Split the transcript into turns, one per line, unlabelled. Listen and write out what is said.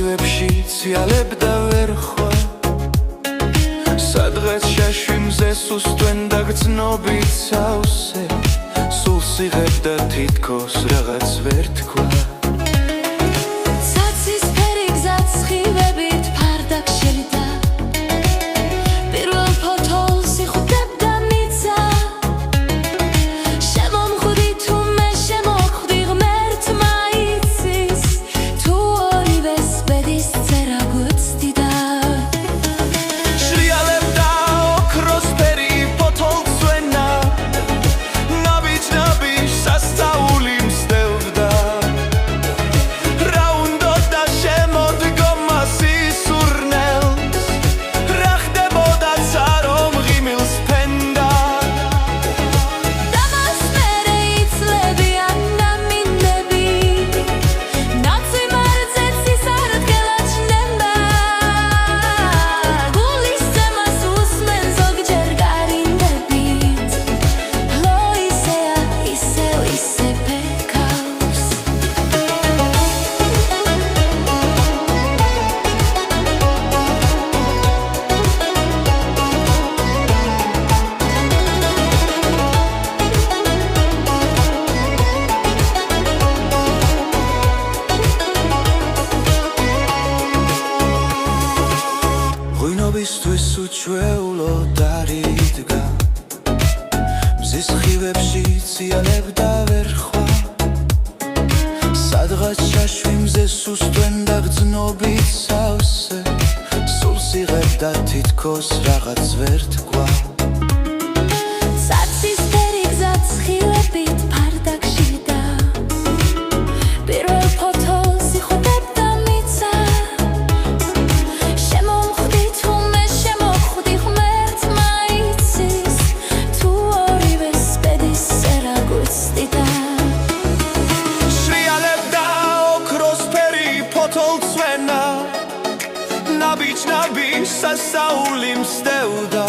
სხივებში ციალებდა ვერხვა სადღაც შაშვიმზე სუსტვენ და გრძნობით სავსე სულს იღებდა თითქოს რაღაც ვერ თქვა
საცისფერი გზად სხივებით ფარდაკ შელიდა პირველ ფოთოლს იხუტებდა მიწა შემომხვდი თუ მე შემოხვდი ღმერთმა იცის თუ ორივეს ბედის წერა გვწდიდა
შრიალებდა ოქროსფერი ფოთოლცვენა ნაბიჯ-ნაბიჯ სასწაული მსდევდა რა უნდოდა შემოდგომა სისურნელს რა ხდებოდა რომ ღიმილს ფენდა
დამას მერე იცლებიან ნამინდები ნაციმარძეც ისარდგელად ჩნდება გულის ზემას უსმენ ზოგჯერ გარინდებით ლო ისეა ისე ფეკავს
ღვინობისთვის უჩვეულოდ არიდგა მზის სხივებში ციალებდა ვერხვა სადღაც შაშვიმზე სუსტვენ და გრძნობით სავსე სულს იღებდა თითქოს რაღაც ვერ თქვა
საცისფერი გზად სხივებით ფარდაკ შილდა პირველ ფოთოლს იხუტებდა მიწა შემომხვდი თუ მე შემოხვდი ღმერთმა იცის თუ ორივეს ბედის წერა გვწდიდა
შრიალებდა ოქროსფერი ფოთოლცვენა ნაბიჯ-ნაბიჯ სასწაული მსდევდა